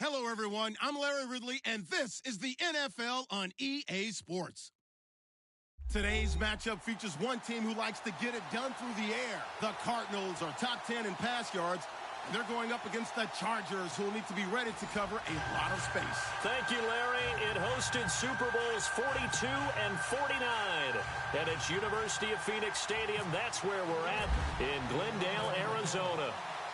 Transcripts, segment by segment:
Hello, everyone. I'm Larry Ridley, and this is the NFL on EA Sports. Today's matchup features one team who likes to get it done through the air. The Cardinals are top 10 in pass yards, and they're going up against the Chargers, who will need to be ready to cover a lot of space. Thank you, Larry. It hosted Super Bowls 42 and 49. And it's University of Phoenix Stadium. That's where we're at in Glendale, Arizona.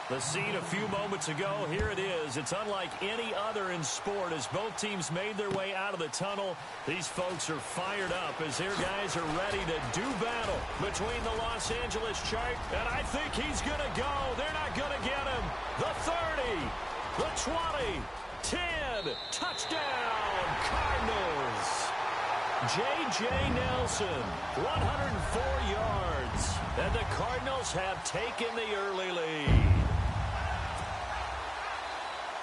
The scene a few moments ago, here it is. It's unlike any other in sport as both teams made their way out of the tunnel. These folks are fired up as their guys are ready to do battle between the Los Angeles Chargers. And I think he's going to go. They're not going to get him. The 30, the 20, 10, touchdown, Cardinals. J.J. Nelson, 104 yards. And the Cardinals have taken the early lead.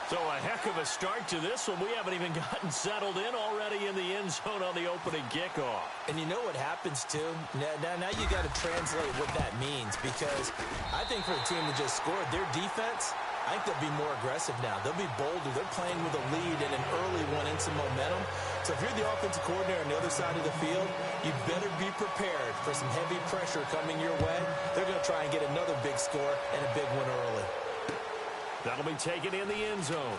So a heck of a start to this one. We haven't even gotten settled in already in the end zone on the opening kickoff. And you know what happens, too? Now you got to translate what that means, because I think for the team that just scored, their defense, I think they'll be more aggressive now. They'll be bolder. They're playing with a lead and an early one and some momentum. So if you're the offensive coordinator on the other side of the field, you better be prepared for some heavy pressure coming your way. They're going to try and get another big score and a big one early. That'll be taken in the end zone.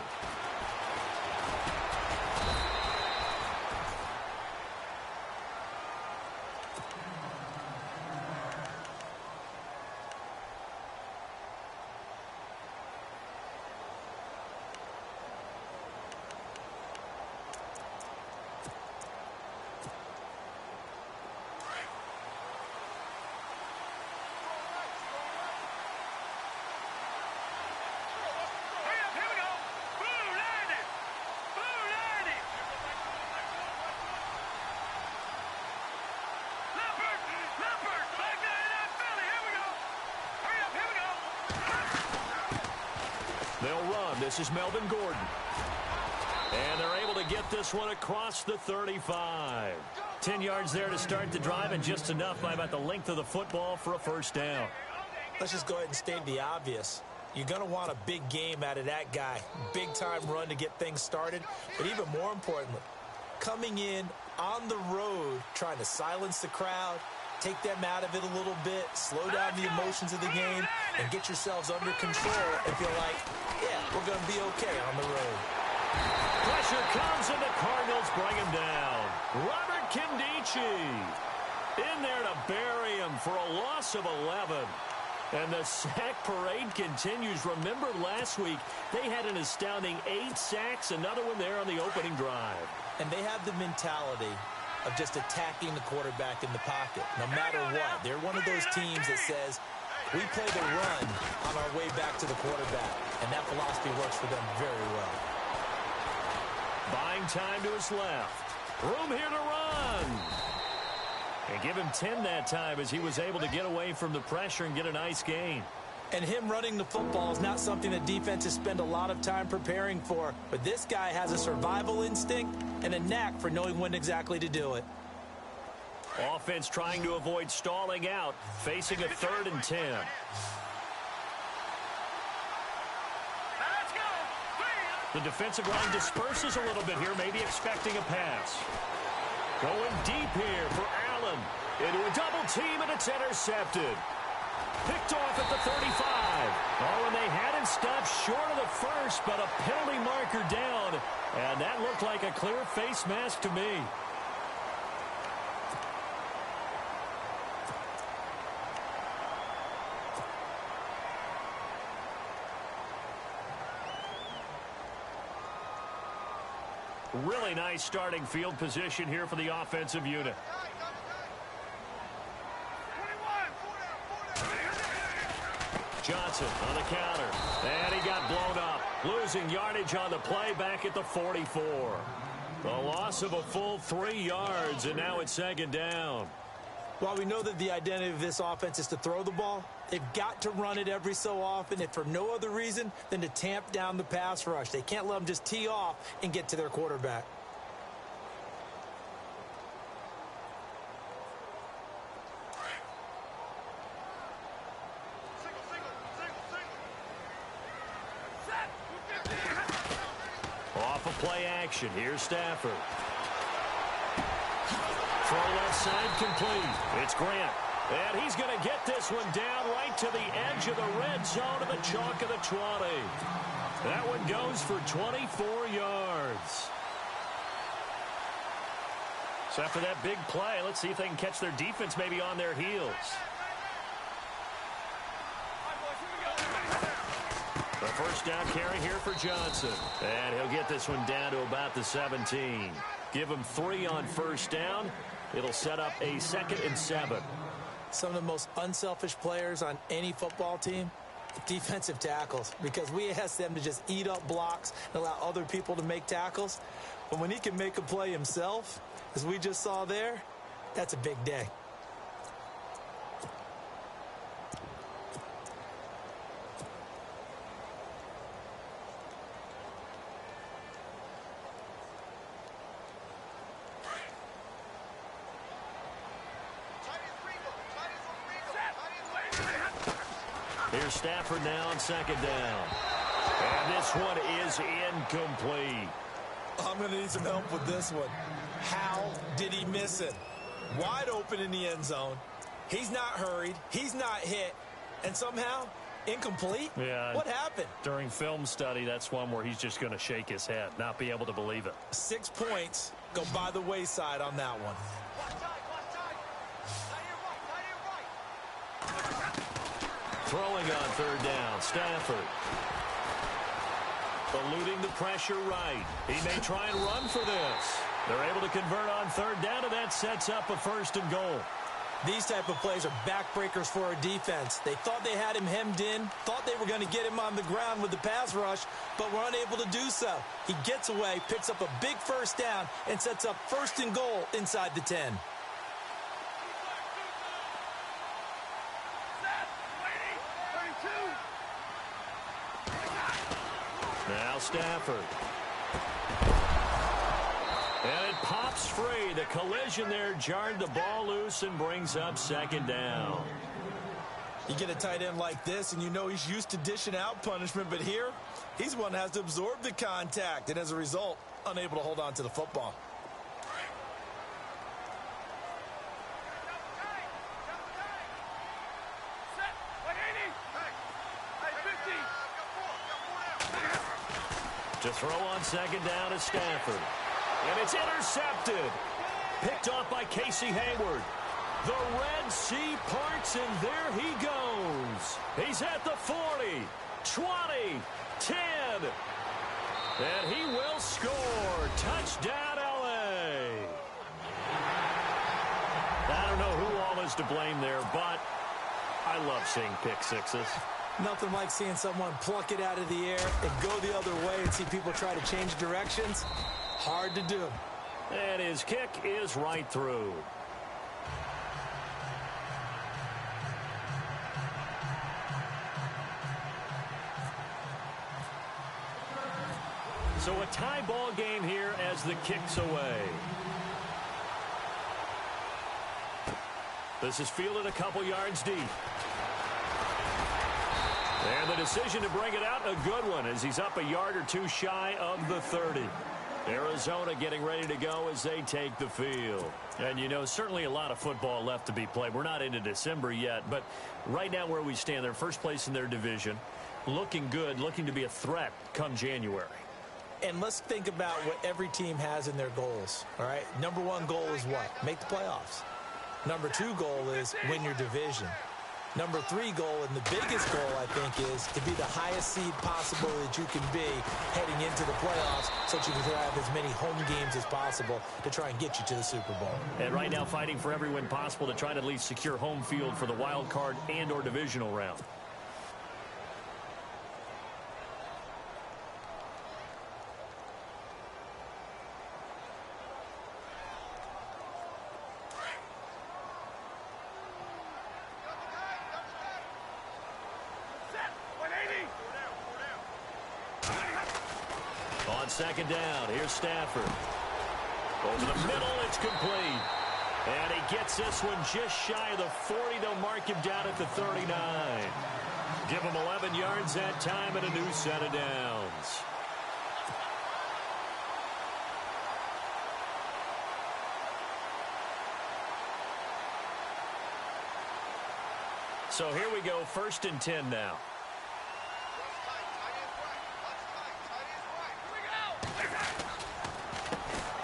They'll run. This is Melvin Gordon. And they're able to get this one across the 35. 10 yards there to start the drive, and just enough by about the length of the football for a first down. Let's just go ahead and state the obvious. You're going to want a big game out of that guy. Big-time run to get things started. But even more importantly, coming in on the road, trying to silence the crowd, take them out of it a little bit, slow down the emotions of the game, and get yourselves under control and feel like, yeah, we're going to be okay on the road. Pressure comes, and the Cardinals bring him down. Robert Kindici in there to bury him for a loss of 11. And the sack parade continues. Remember last week, they had an astounding 8 sacks, another one there on the opening drive. And they have the mentality of just attacking the quarterback in the pocket, no matter what. They're one of those teams that says, we play the run on our way back to the quarterback, and that philosophy works for them very well. Buying time to his left. Room here to run. And give him 10 that time as he was able to get away from the pressure and get a nice gain. And him running the football is not something that defenses spend a lot of time preparing for. But this guy has a survival instinct and a knack for knowing when exactly to do it. Offense trying to avoid stalling out, facing a 3rd and 10. The defensive line disperses a little bit here, maybe expecting a pass. Going deep here for Allen. Into a double team, and it's intercepted. Picked off at the 35. Oh, and they had him stopped short of the first, but a penalty marker down. And that looked like a clear face mask to me. Really nice starting field position here for the offensive unit. Johnson on the counter. And he got blown up. Losing yardage on the play back at the 44. The loss of a full 3 yards, and now it's 2nd down. While we know that the identity of this offense is to throw the ball, they've got to run it every so often, if for no other reason than to tamp down the pass rush. They can't let them just tee off and get to their quarterback. possession. Here's Stafford. Throw left side complete. It's Grant. And he's going to get this one down right to the edge of the red zone of the chalk of the 20. That one goes for 24 yards. So after that big play, let's see if they can catch their defense maybe on their heels. The first down carry here for Johnson. And he'll get this one down to about the 17. Give him 3 on first down. It'll set up a 2nd and 7. Some of the most unselfish players on any football team, defensive tackles, because we ask them to just eat up blocks and allow other people to make tackles. But when he can make a play himself, as we just saw there, that's a big day. Here's Stafford now on 2nd down. And this one is incomplete. I'm going to need some help with this one. How did he miss it? Wide open in the end zone. He's not hurried. He's not hit. And somehow, incomplete? Yeah. What happened? During film study, that's one where he's just going to shake his head, not be able to believe it. 6 points go by the wayside on that one. Throwing on 3rd down, Stafford. Eluding the pressure right. He may try and run for this. They're able to convert on 3rd down, and that sets up a 1st and goal. These type of plays are backbreakers for our defense. They thought they had him hemmed in, thought they were going to get him on the ground with the pass rush, but were unable to do so. He gets away, picks up a big 1st down, and sets up 1st and goal inside the 10. Now Stafford. And it pops free. The collision there jarred the ball loose and brings up 2nd down. You get a tight end like this, and you know he's used to dishing out punishment, but here, he's one that has to absorb the contact, and as a result, unable to hold on to the football. To throw on 2nd down is Stafford. And it's intercepted. Picked off by Casey Hayward. The Red Sea parts, and there he goes. He's at the 40, 20, 10. And he will score. Touchdown, L.A. I don't know who all is to blame there, but I love seeing pick sixes. Nothing like seeing someone pluck it out of the air and go the other way and see people try to change directions. Hard to do. And his kick is right through. So a tie ball game here as the kick's away. This is fielded a couple yards deep. And the decision to bring it out, a good one, as he's up a yard or two shy of the 30. Arizona getting ready to go as they take the field. And, you know, certainly a lot of football left to be played. We're not into December yet, but right now where we stand, they're first place in their division, looking good, looking to be a threat come January. And let's think about what every team has in their goals, all right? Number 1 goal is what? Make the playoffs. Number 2 goal is win your division. Number 3 goal, and the biggest goal, I think, is to be the highest seed possible that you can be heading into the playoffs so that you can have as many home games as possible to try and get you to the Super Bowl. And right now fighting for every win possible to try to at least secure home field for the wild card and or divisional round. On 2nd down, here's Stafford. Over the middle, it's complete. And he gets this one just shy of the 40. They'll mark him down at the 39. Give him 11 yards that time and a new set of downs. So here we go, 1st and 10 now.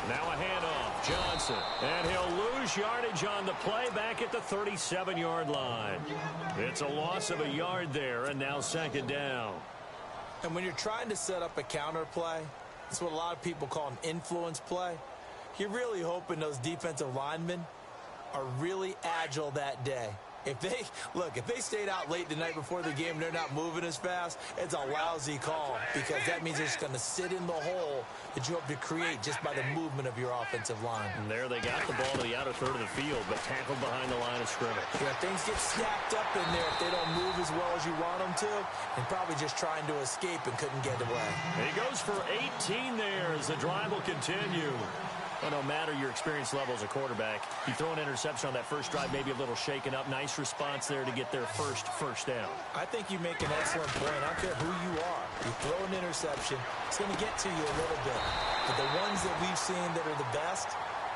Now a handoff, Johnson. And he'll lose yardage on the play back at the 37-yard line. It's a loss of a yard there, and now 2nd down. And when you're trying to set up a counter play, it's what a lot of people call an influence play. You're really hoping those defensive linemen are really agile that day. If they stayed out late the night before the game and they're not moving as fast, it's a lousy call because that means they're just going to sit in the hole that you hope to create just by the movement of your offensive line. And there they got the ball to the outer third of the field, but tackled behind the line of scrimmage. Yeah, things get stacked up in there if they don't move as well as you want them to, and probably just trying to escape and couldn't get away. And he goes for 18 there as the drive will continue. Well, no matter your experience level as a quarterback, you throw an interception on that first drive, maybe a little shaken up. Nice response there to get their first down. I think you make an excellent point. I don't care who you are. You throw an interception, it's going to get to you a little bit. But the ones that we've seen that are the best,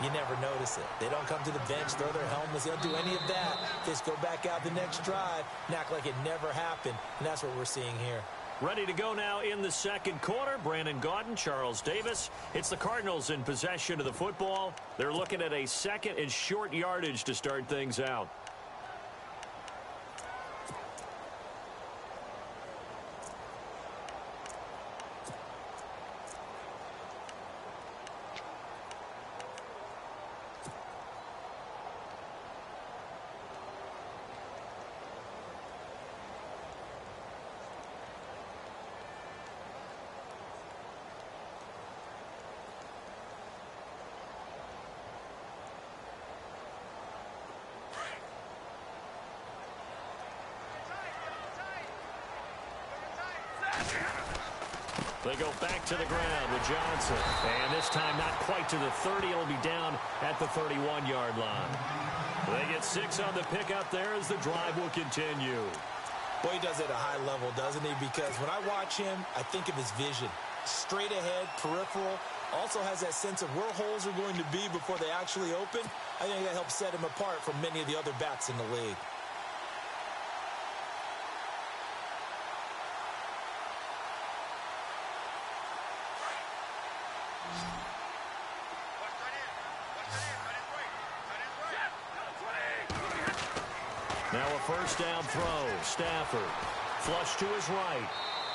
you never notice it. They don't come to the bench, throw their helmets. They don't do any of that. They just go back out the next drive and act like it never happened. And that's what we're seeing here. Ready to go now in the 2nd quarter. Brandon Gaudin, Charles Davis. It's the Cardinals in possession of the football. They're looking at a 2nd and short yardage to start things out. They go back to the ground with Johnson. And this time not quite to the 30. It'll be down at the 31-yard line. They get 6 on the pickup there as the drive will continue. Boy, he does it at a high level, doesn't he? Because when I watch him, I think of his vision. Straight ahead, peripheral. Also has that sense of where holes are going to be before they actually open. I think that helps set him apart from many of the other backs in the league. Now a 1st down throw. Stafford. Flush to his right.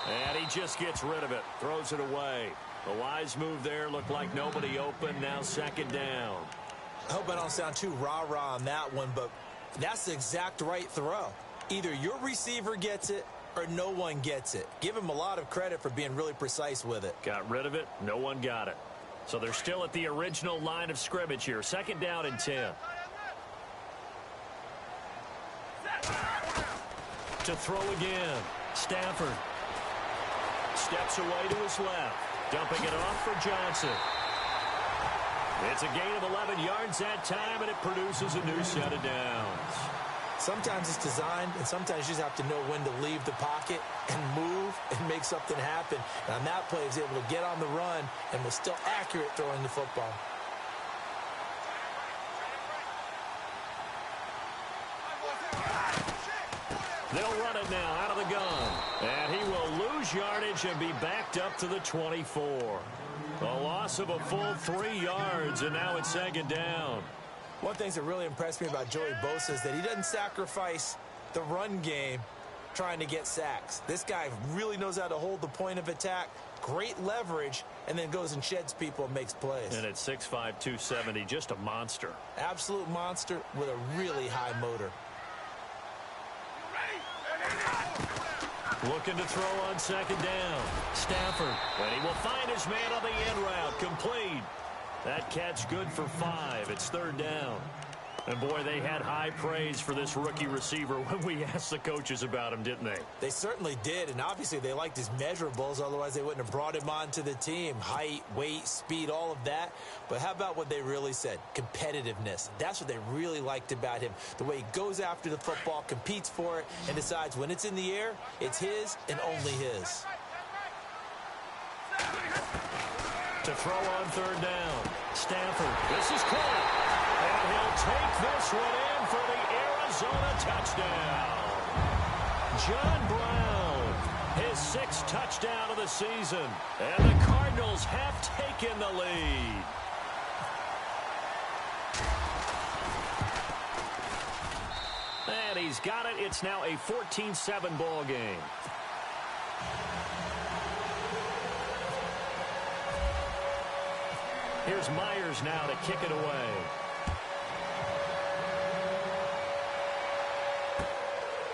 And he just gets rid of it. Throws it away. The wise move there. Looked like nobody open. Now 2nd down. I hope I don't sound too rah-rah on that one, but that's the exact right throw. Either your receiver gets it or no one gets it. Give him a lot of credit for being really precise with it. Got rid of it. No one got it. So they're still at the original line of scrimmage here. 2nd down and 10. To throw again. Stafford steps away to his left. Dumping it off for Johnson. It's a gain of 11 yards that time, and it produces a new set of downs. Sometimes it's designed, and sometimes you just have to know when to leave the pocket and move and make something happen. And on that play, he was able to get on the run and was still accurate throwing the football. They'll run it now out of the gun. And he will lose yardage and be backed up to the 24. A loss of a full 3 yards, and now it's 2nd down. One of the things that really impressed me about Joey Bosa is that he doesn't sacrifice the run game trying to get sacks. This guy really knows how to hold the point of attack, great leverage, and then goes and sheds people and makes plays. And at 6'5", 270, just a monster. Absolute monster with a really high motor. Looking to throw on 2nd down. Stafford. And he will find his man on the end route. Complete. That catch good for 5. It's 3rd down. And, boy, they had high praise for this rookie receiver when we asked the coaches about him, didn't they? They certainly did, and obviously they liked his measurables. Otherwise, they wouldn't have brought him onto the team. Height, weight, speed, all of that. But how about what they really said? Competitiveness. That's what they really liked about him. The way he goes after the football, competes for it, and decides when it's in the air, it's his and only his. To throw on 3rd down. Stafford. This is caught. And he'll take this one in for the Arizona touchdown. John Brown, his 6th touchdown of the season. And the Cardinals have taken the lead. And he's got it. It's now a 14-7 ball game. Here's Myers now to kick it away.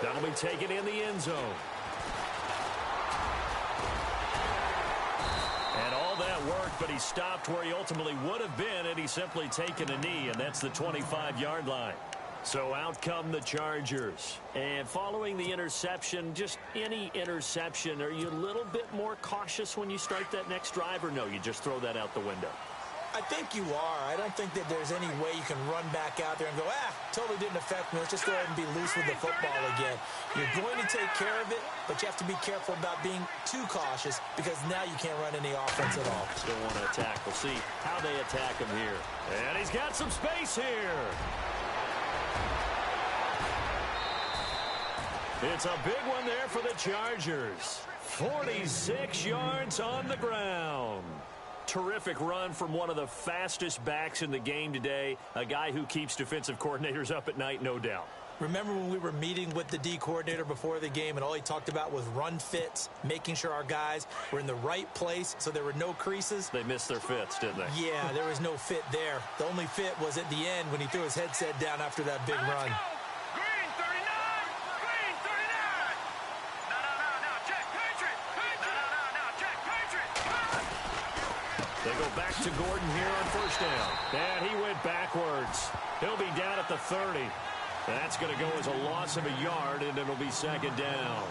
That'll be taken in the end zone. And all that worked, but he stopped where he ultimately would have been had he simply taken a knee, and that's the 25-yard line. So out come the Chargers. And following the interception, just any interception, are you a little bit more cautious when you start that next drive, or no, you just throw that out the window? I think you are. I don't think that there's any way you can run back out there and go, totally didn't affect me. Let's just go ahead and be loose with the football again. You're going to take care of it, but you have to be careful about being too cautious because now you can't run any offense at all. Still want to attack. We'll see how they attack him here. And he's got some space here. It's a big one there for the Chargers. 46 yards on the ground. Terrific run from one of the fastest backs in the game today. A guy who keeps defensive coordinators up at night, no doubt. Remember when we were meeting with the D coordinator before the game and all he talked about was run fits, making sure our guys were in the right place so there were no creases? They missed their fits, didn't they? Yeah, there was no fit there. The only fit was at the end when he threw his headset down after that big run. They go back to Gordon here on first down. And he went backwards. He'll be down at the 30. That's going to go as a loss of a yard, and it'll be second down.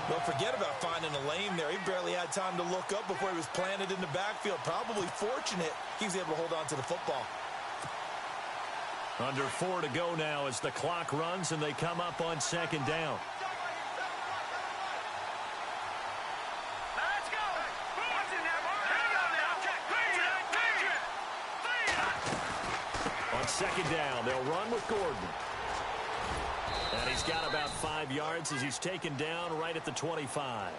Well, forget about finding a lane there. He barely had time to look up before he was planted in the backfield. Probably fortunate he was able to hold on to the football. Under 4 to go now as the clock runs, and they come up on second down. Second down, they'll run with Gordon. And he's got about 5 yards as he's taken down right at the 25.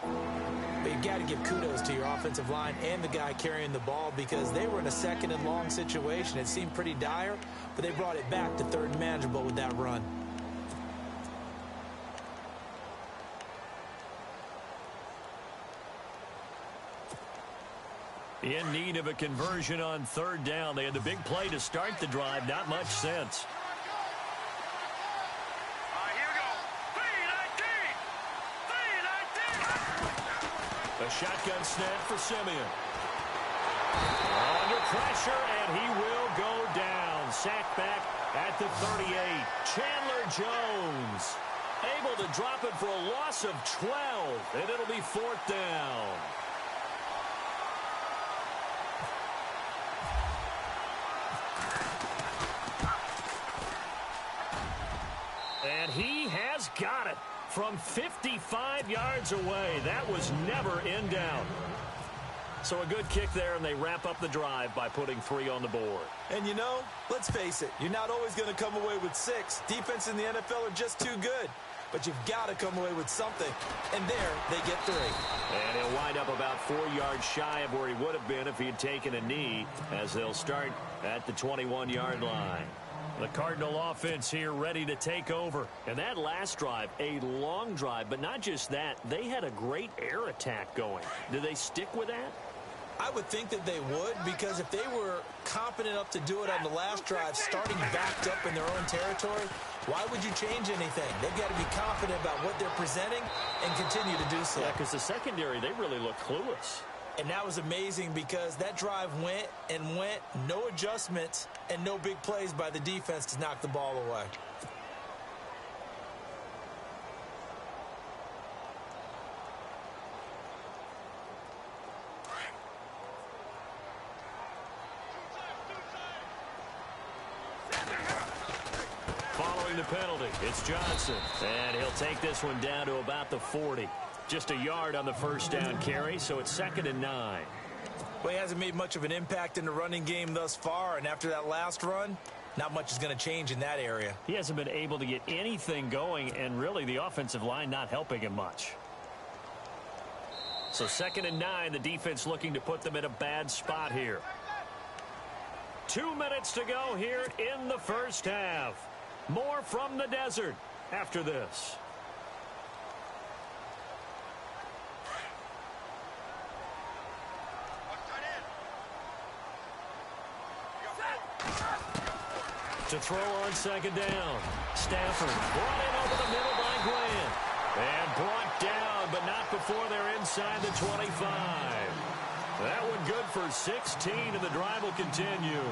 But you've got to give kudos to your offensive line and the guy carrying the ball because they were in a second and long situation. It seemed pretty dire, but they brought it back to third and manageable with that run. In need of a conversion on third down. They had the big play to start the drive. Not much sense. Here we go. 3-19. A shotgun snap for Simeon. Under pressure, and he will go down. Sacked back at the 38. Chandler Jones able to drop it for a loss of 12, and it'll be fourth down. And he has got it from 55 yards away. That was never in doubt. So a good kick there, and they wrap up the drive by putting 3 on the board. And you know, let's face it, you're not always going to come away with 6. Defense in the NFL are just too good. But you've got to come away with something. And there, they get 3. And he'll wind up about 4 yards shy of where he would have been if he had taken a knee, as they'll start at the 21-yard line. The Cardinal offense here ready to take over. And that last drive, a long drive, but not just that, they had a great air attack going. Do they stick with that? I would think that they would, because if they were confident enough to do it on the last drive, starting backed up in their own territory, why would you change anything? They've got to be confident about what they're presenting and continue to do so. Yeah, because the secondary, they really look clueless. And that was amazing because that drive went and went, no adjustments and no big plays by the defense to knock the ball away. Following the penalty, it's Johnson. And he'll take this one down to about the 40. Just a yard on the first down carry, so it's 2nd and 9. Well, he hasn't made much of an impact in the running game thus far, and after that last run, not much is going to change in that area. He hasn't been able to get anything going, and really the offensive line not helping him much. So 2nd and 9, the defense looking to put them in a bad spot here. 2 minutes to go here in the first half. More from the desert after this. To throw on 2nd down. Stafford brought in over the middle by Grant. And brought down, but not before they're inside the 25. That one good for 16, and the drive will continue.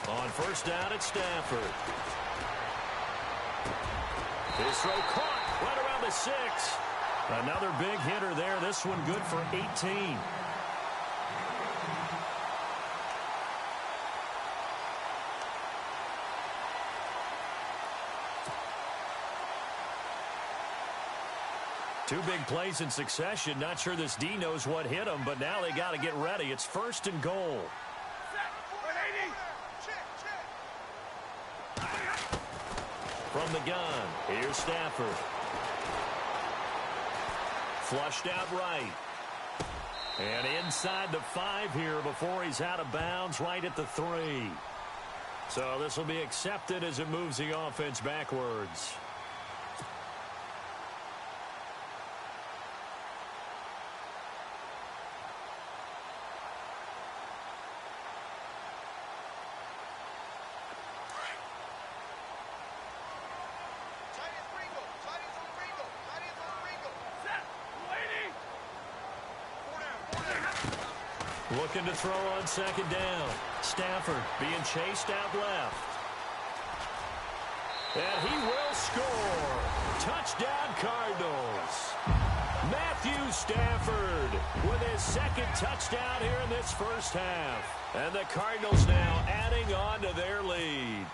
On 1st down at Stafford. His throw caught right around the 6. Another big hitter there. This one good for 18. Two big plays in succession. Not sure this D knows what hit him, but now they got to get ready. It's 1st and goal. From the gun, here's Stafford. Flushed out right. And inside the 5 here before he's out of bounds right at the 3. So this will be accepted as it moves the offense backwards. Looking to throw on 2nd down. Stafford being chased out left. And he will score. Touchdown Cardinals. Matthew Stafford with his 2nd touchdown here in this first half. And the Cardinals now adding on to their lead.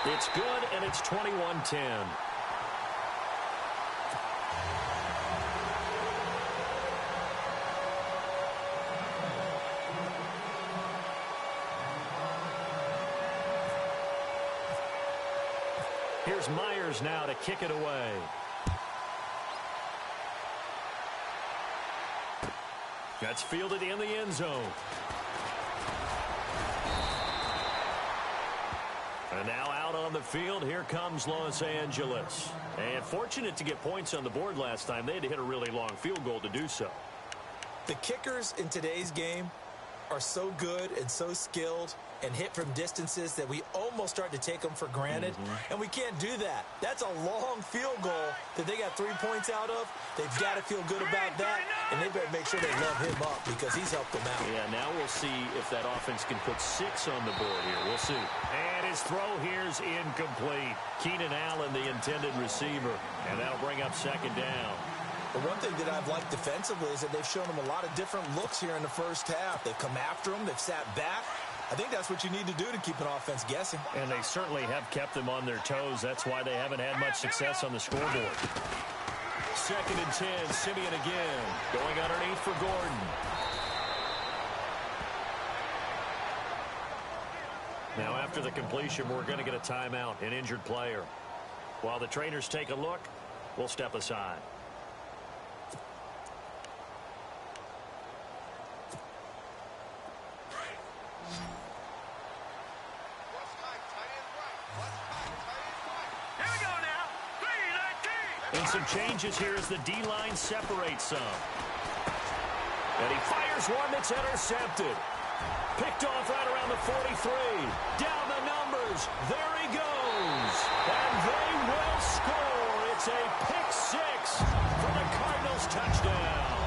It's good, and it's 21-10. Here's Myers now to kick it away. That's fielded in the end zone. And now out on the field, here comes Los Angeles. And fortunate to get points on the board last time. They had to hit a really long field goal to do so. The kickers in today's game are so good and so skilled and hit from distances that we almost start to take them for granted. And we can't do that. That's a long field goal that they got 3 points out of. They've got to feel good about that, and they better make sure they love him up because he's helped them out. Yeah, now we'll see if that offense can put 6 on the board here. We'll see. And his throw here's incomplete. Keenan Allen, the intended receiver, and that'll bring up 2nd down. The one thing that I've liked defensively is that they've shown them a lot of different looks here in the first half. They've come after them. They've sat back. I think that's what you need to do to keep an offense guessing. And they certainly have kept them on their toes. That's why they haven't had much success on the scoreboard. 2nd and 10, Simeon again. Going underneath for Gordon. Now after the completion, we're going to get a timeout, an injured player. While the trainers take a look, we'll step aside. And some changes here as the D-line separates some. And he fires one that's intercepted. Picked off right around the 43. Down the numbers. There he goes. And they will score. It's a pick 6 for the Cardinals touchdown.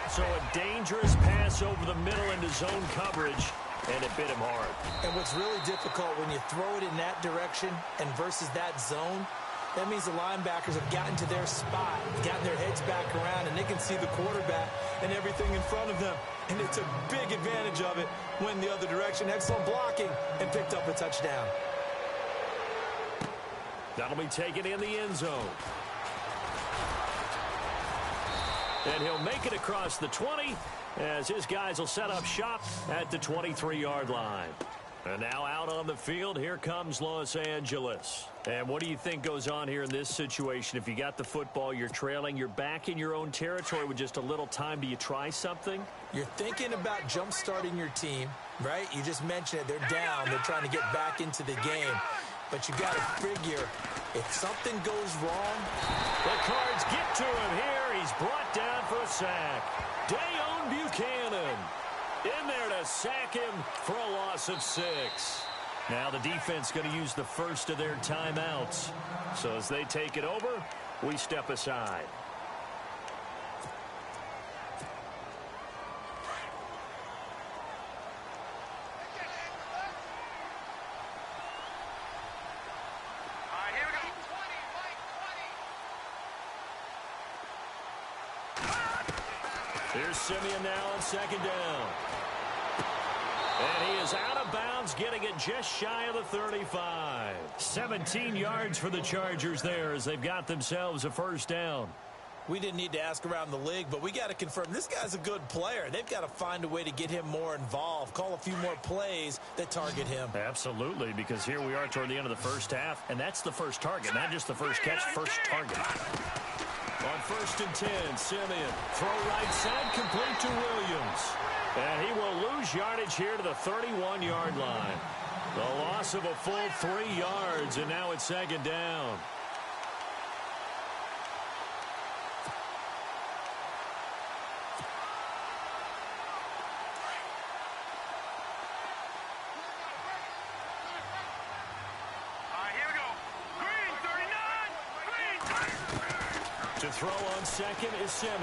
So a dangerous pass over the middle into zone coverage. And it bit him hard. And what's really difficult when you throw it in that direction and versus that zone That means the linebackers have gotten to their spot, gotten their heads back around, and they can see the quarterback and everything in front of them. And they took big advantage of it, went the other direction. Excellent blocking, and picked up a touchdown. That'll be taken in the end zone. And he'll make it across the 20 as his guys will set up shop at the 23-yard line. And now out on the field, here comes Los Angeles. And what do you think goes on here in this situation? If you got the football, you're trailing, you're back in your own territory with just a little time. Do you try something? You're thinking about jump-starting your team, right? You just mentioned it. They're down. They're trying to get back into the game. But you got to figure, if something goes wrong, the Cards get to him here. He's brought down for a sack. Dayon Buchanan in there to sack him for a loss of 6. Now the defense going to use the first of their timeouts. So as they take it over, we step aside. Here's Simeon now on second down. And he is out of bounds, getting it just shy of the 35. 17 yards for the Chargers there as they've got themselves a first down. We didn't need to ask around the league, but we got to confirm this guy's a good player. They've got to find a way to get him more involved, call a few more plays that target him. Absolutely, because here we are toward the end of the first half, and that's the first target, not just the first catch, first target. On 1st and 10, Simeon. Throw right side, complete to Williams. And he will lose yardage here to the 31-yard line. The loss of a full 3 yards, and now it's second down. To throw on second is Simeon.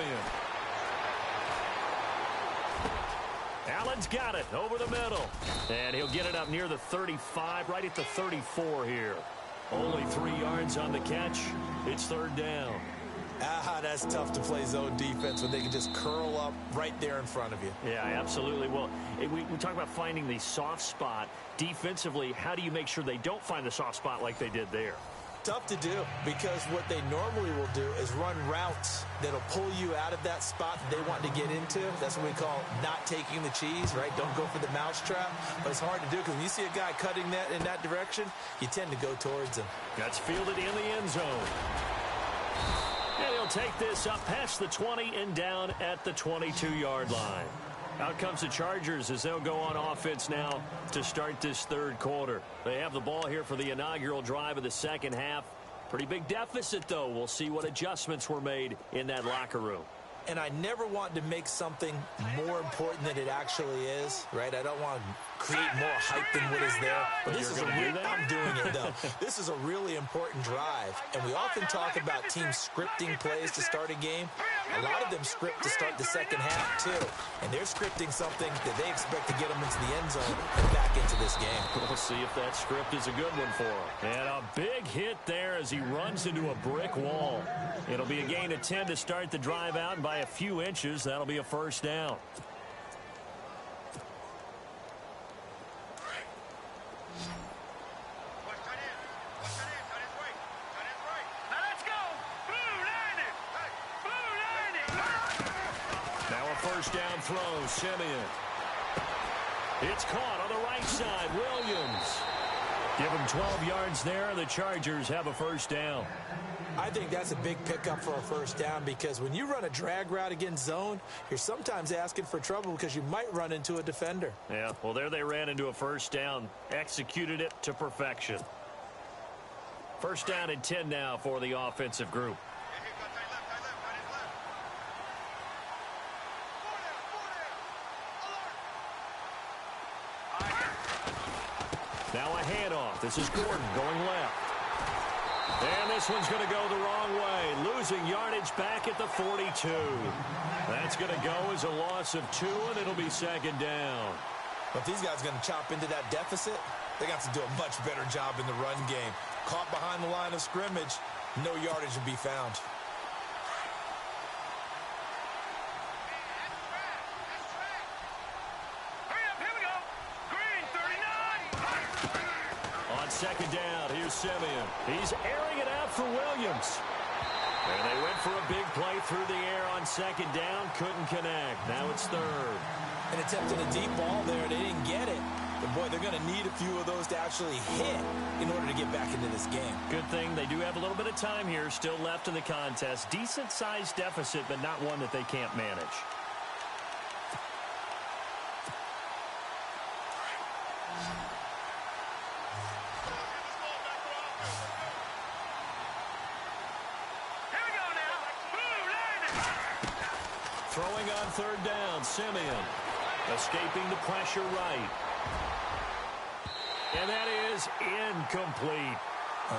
Allen's got it over the middle. And he'll get it up near the 35, right at the 34 here. Only 3 yards on the catch. It's third down. That's tough to play zone defense when they can just curl up right there in front of you. Yeah, absolutely. Well, we talk about finding the soft spot. Defensively, how do you make sure they don't find the soft spot like they did there? Tough to do, because what they normally will do is run routes that'll pull you out of that spot that they want to get into. That's what we call not taking the cheese, right? Don't go for the mousetrap. But it's hard to do because when you see a guy cutting that in that direction, you tend to go towards him. That's fielded in the end zone. And he'll take this up past the 20 and down at the 22-yard line. Out comes the Chargers as they'll go on offense now to start this third quarter. They have the ball here for the inaugural drive of the second half. Pretty big deficit, though. We'll see what adjustments were made in that locker room. And I never want to make something more important than it actually is, right? I don't want to create more hype than what is there. But this is I'm doing it, though. This is a really important drive. And we often talk about teams scripting plays to start a game. A lot of them script to start the second half, too. And they're scripting something that they expect to get them into the end zone and back into this game. We'll see if that script is a good one for him. And a big hit there as he runs into a brick wall. It'll be a gain of 10 to start the drive out, and by a few inches, that'll be a first down. First down throw, Simeon. It's caught on the right side, Williams. Give him 12 yards there. The Chargers have a first down. I think that's a big pickup for a first down, because when you run a drag route against zone, you're sometimes asking for trouble because you might run into a defender. Yeah, well, there they ran into a first down, executed it to perfection. First down and 10 now for the offensive group. Now a handoff. This is Gordon going left. And this one's going to go the wrong way. Losing yardage back at the 42. That's going to go as a loss of 2, and it'll be second down. But these guys are going to chop into that deficit. They got to do a much better job in the run game. Caught behind the line of scrimmage. No yardage would be found. On second down, here's Simeon. He's airing it out for Williams. And they went for a big play through the air on second down. Couldn't connect. Now it's third. And attempting a deep ball there. They didn't get it. But, boy, they're going to need a few of those to actually hit in order to get back into this game. Good thing they do have a little bit of time here still left in the contest. Decent-sized deficit, but not one that they can't manage. Throwing on third down, Simeon. Escaping the pressure right. And that is incomplete.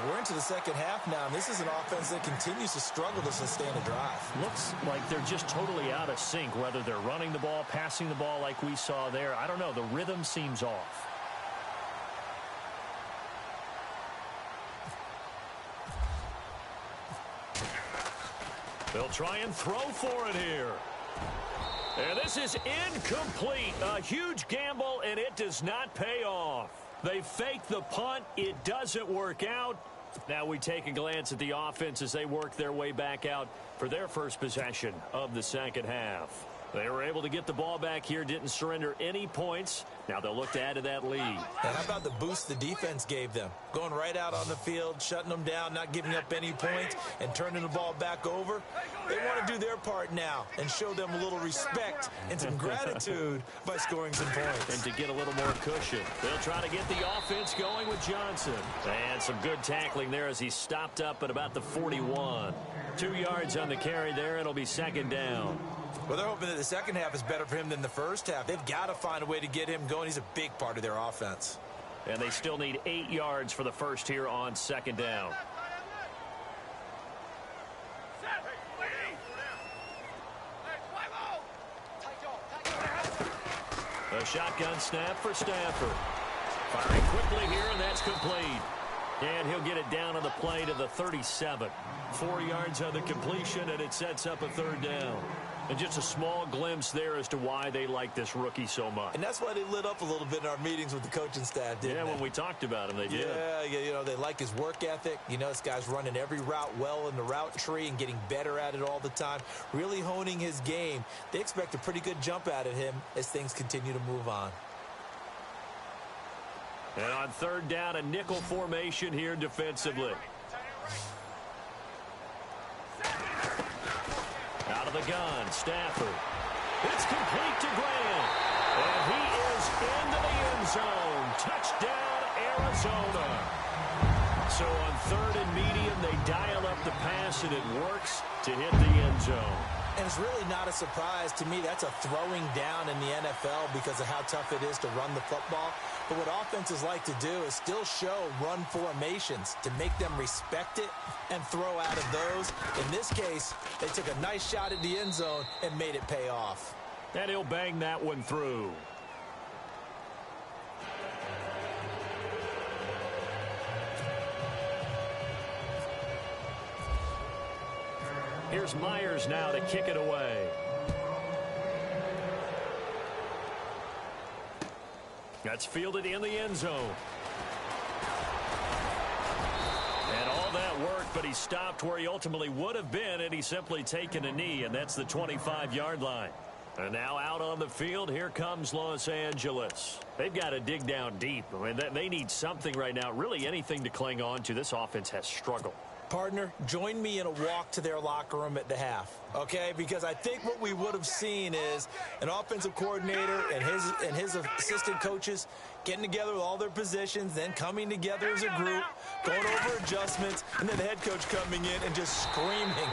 We're into the second half now, and this is an offense that continues to struggle to sustain a drive. Looks like they're just totally out of sync, whether they're running the ball, passing the ball like we saw there. I don't know. The rhythm seems off. They'll try and throw for it here. And this is incomplete. A huge gamble, and it does not pay off. They fake the punt. It doesn't work out. Now we take a glance at the offense as they work their way back out for their first possession of the second half. They were able to get the ball back here, didn't surrender any points. Now they'll look to add to that lead. And how about the boost the defense gave them? Going right out on the field, shutting them down, not giving up any points, and turning the ball back over. They want to do their part now and show them a little respect and some gratitude by scoring some points. And to get a little more cushion, they'll try to get the offense going with Johnson. And some good tackling there as he stopped up at about the 41. 2 yards on the carry there. It'll be second down. Well, they're hoping that the second half is better for him than the first half. They've got to find a way to get him going. He's a big part of their offense. And they still need 8 yards for the first here on second down. A shotgun snap for Stafford. Firing quickly here, and that's complete. And he'll get it down on the play to the 37. 4 yards on the completion, and it sets up a third down. And just a small glimpse there as to why they like this rookie so much. And that's why they lit up a little bit in our meetings with the coaching staff, didn't they? Yeah, when we talked about him, they did. Yeah, you know, they like his work ethic. You know, this guy's running every route well in the route tree and getting better at it all the time, really honing his game. They expect a pretty good jump out of him as things continue to move on. And on third down, a nickel formation here defensively. Out of the gun, Stafford. It's complete to Grant. And he is into the end zone. Touchdown, Arizona. So on third and medium, they dial up the pass, and it works to hit the end zone. And it's really not a surprise to me. That's a throwing down in the NFL because of how tough it is to run the football. But what offenses like to do is still show run formations to make them respect it and throw out of those. In this case, they took a nice shot at the end zone and made it pay off. And he'll bang that one through. Here's Myers now to kick it away. That's fielded in the end zone. And all that worked, but he stopped where he ultimately would have been, and he's simply taken a knee, and that's the 25-yard line. And now out on the field, here comes Los Angeles. They've got to dig down deep. I mean, they need something right now, really anything to cling on to. This offense has struggled. Partner, join me in a walk to their locker room at the half, okay? Because I think what we would have seen is an offensive coordinator and his assistant coaches getting together with all their positions, then coming together as a group, going over adjustments, and then the head coach coming in and just screaming,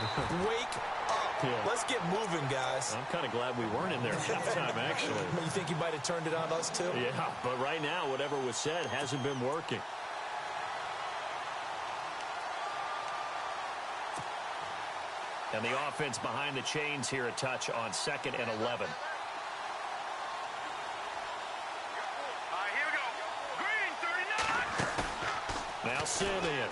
"Wake up. Yeah. Let's get moving, guys." I'm kind of glad we weren't in there halftime, actually. You think he might have turned it on us, too? Yeah, but right now, whatever was said hasn't been working. And the offense behind the chains here a touch on 2nd and 11. Here we go. Green, 39. Now Simeon.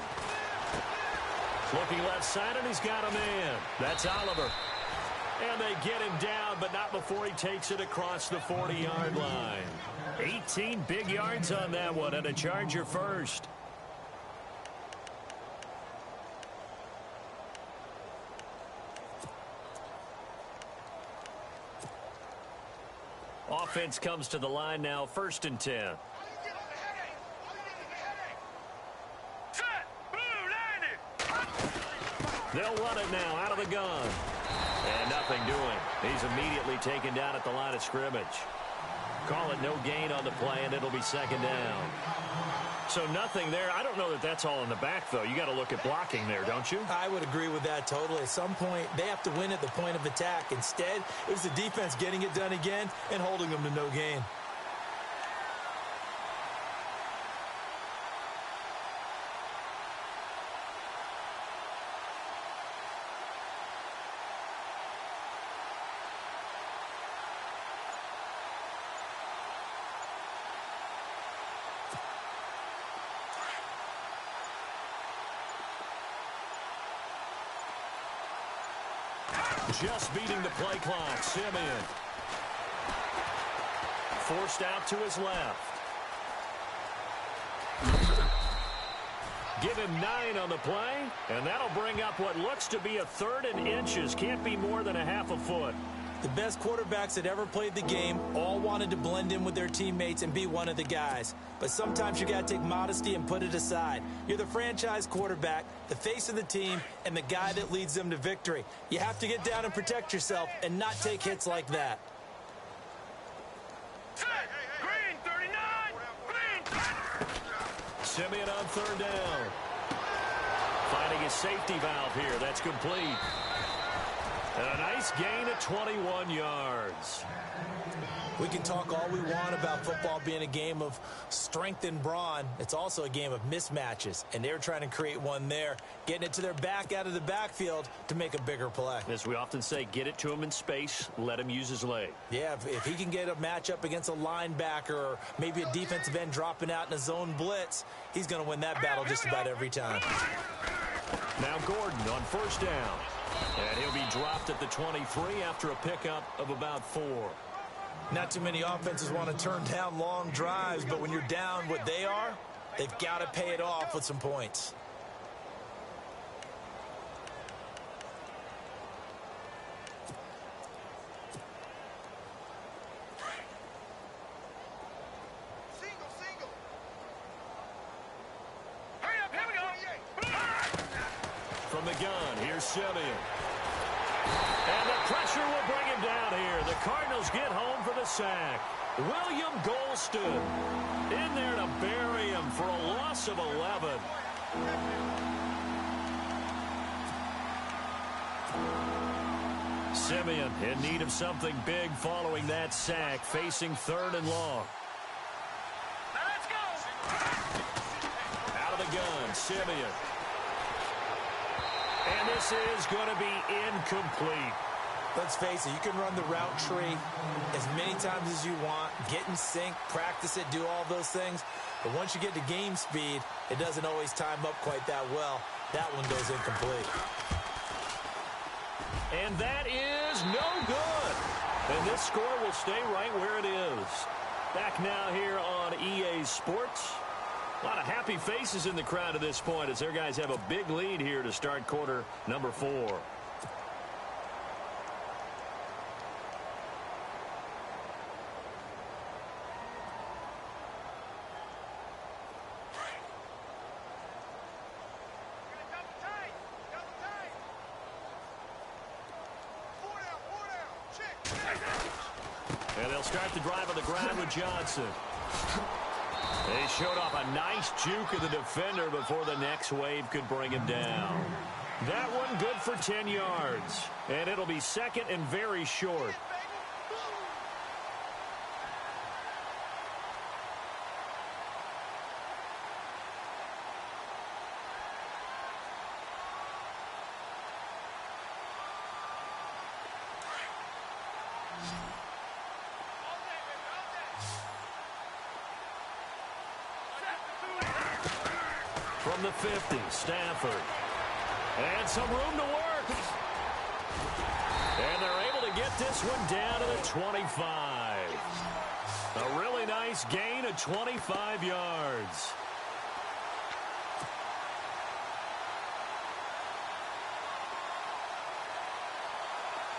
Looking left side, and he's got a man. That's Oliver. And they get him down, but not before he takes it across the 40-yard line. 18 big yards on that one, and a Charger first. Offense comes to the line now, 1st and 10. They'll run it now out of the gun. And nothing doing. He's immediately taken down at the line of scrimmage. Call it no gain on the play, and it'll be 2nd down. So nothing there. I don't know that that's all in the back, though. You got to look at blocking there, don't you? I would agree with that totally. At some point, they have to win at the point of attack. Instead, it was the defense getting it done again and holding them to no gain. Just beating the play clock. Simeon. Forced out to his left. Give him 9 on the play, and that'll bring up what looks to be a 3rd and inches. Can't be more than a half a foot. The best quarterbacks that ever played the game all wanted to blend in with their teammates and be one of the guys. But sometimes you got to take modesty and put it aside. You're the franchise quarterback, the face of the team, and the guy that leads them to victory. You have to get down and protect yourself and not take hits like that. Green, 39! Green! Simeon on 3rd down. Finding his safety valve here. That's complete. And a nice gain of 21 yards. We can talk all we want about football being a game of strength and brawn. It's also a game of mismatches, and they're trying to create one there, getting it to their back out of the backfield to make a bigger play. As we often say, get it to him in space, let him use his leg. Yeah, if he can get a matchup against a linebacker or maybe a defensive end dropping out in a zone blitz, he's going to win that battle just about every time. Now Gordon on 1st down. And he'll be dropped at the 23 after a pickup of about 4. Not too many offenses want to turn down long drives, but when you're down what they are, they've got to pay it off with some points. Single. Hurry up, here we go. From the gun, here's Simeon. And the pressure will bring him down here. The Cardinals get home for the sack. William Golston in there to bury him for a loss of 11. Simeon in need of something big following that sack, facing 3rd and long. Now let's go. Out of the gun, Simeon. And this is going to be incomplete. Let's face it, you can run the route tree as many times as you want, get in sync, practice it, do all those things. But once you get to game speed, it doesn't always time up quite that well. That one goes incomplete. And that is no good. And this score will stay right where it is. Back now here on EA Sports. A lot of happy faces in the crowd at this point as their guys have a big lead here to start quarter number 4. And they'll start the drive on the ground with Johnson. They showed off a nice juke of the defender before the next wave could bring him down. That one good for 10 yards. And it'll be 2nd and very short. From the 50, Stafford. And some room to work. And they're able to get this one down to the 25. A really nice gain of 25 yards.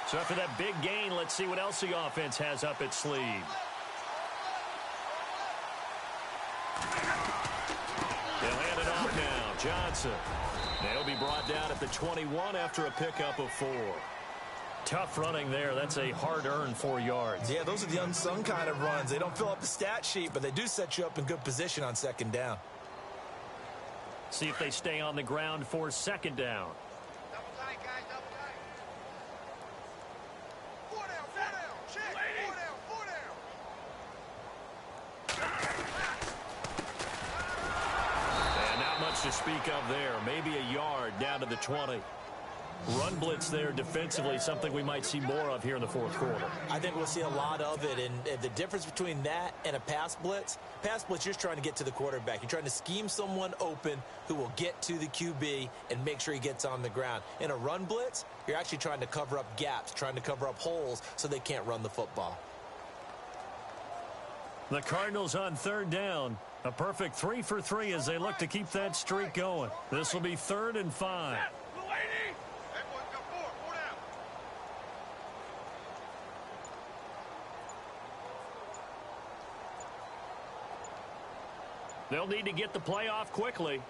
So after that big gain, let's see what else the offense has up its sleeve. They'll hand it off now. Johnson. They'll be brought down at the 21 after a pickup of 4. Tough running there. That's a hard-earned 4 yards. Yeah, those are the unsung kind of runs. They don't fill up the stat sheet, but they do set you up in good position on second down. See if they stay on the ground for second down. Double tight, guys, double tight. 4 down, 4 down. Check. 4 down, 4 down. And not much to speak of there. Maybe a yard down to the 20. Run blitz there defensively, something we might see more of here in the fourth quarter. I think we'll see a lot of it, and the difference between that and a pass blitz, you're just trying to get to the quarterback. You're trying to scheme someone open who will get to the QB and make sure he gets on the ground. In a run blitz, you're actually trying to cover up gaps, trying to cover up holes so they can't run the football. The Cardinals on third down. A perfect 3 for 3 as they look to keep that streak going. This will be 3rd and 5. They'll need to get the play off quickly.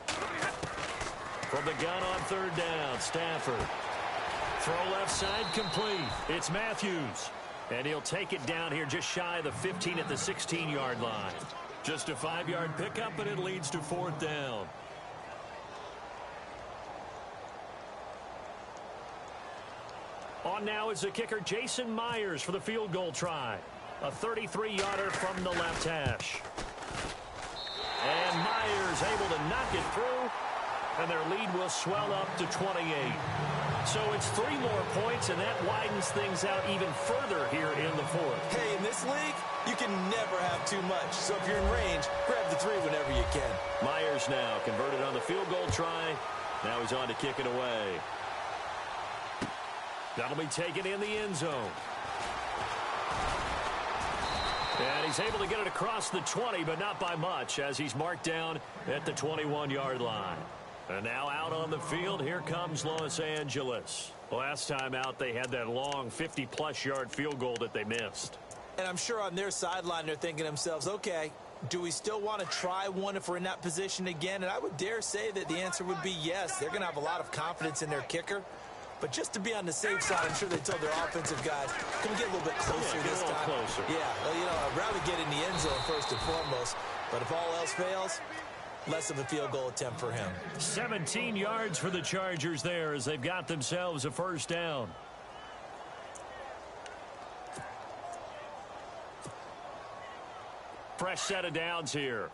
From the gun on third down, Stafford. Throw left side complete. It's Matthews. And he'll take it down here just shy of the 15 at the 16-yard line. Just a 5-yard pickup, and it leads to 4th down. On now is the kicker, Jason Myers, for the field goal try. A 33-yarder from the left hash. And Myers able to knock it through, and their lead will swell up to 28. So it's 3 more points, and that widens things out even further here in the fourth. Hey, in this league, you can never have too much. So if you're in range, grab the 3 whenever you can. Myers now converted on the field goal try. Now he's on to kick it away. That'll be taken in the end zone. And he's able to get it across the 20, but not by much, as he's marked down at the 21-yard line. And now out on the field, here comes Los Angeles. Last time out, they had that long 50-plus yard field goal that they missed. And I'm sure on their sideline, they're thinking to themselves, okay, do we still want to try one if we're in that position again? And I would dare say that the answer would be yes. They're going to have a lot of confidence in their kicker. But just to be on the safe side, I'm sure they told their offensive guys, can we get a little bit closer this time? Closer. Yeah, well, you know, I'd rather get in the end zone first and foremost. But if all else fails, less of a field goal attempt for him. 17 yards for the Chargers there as they've got themselves a first down. Fresh set of downs here.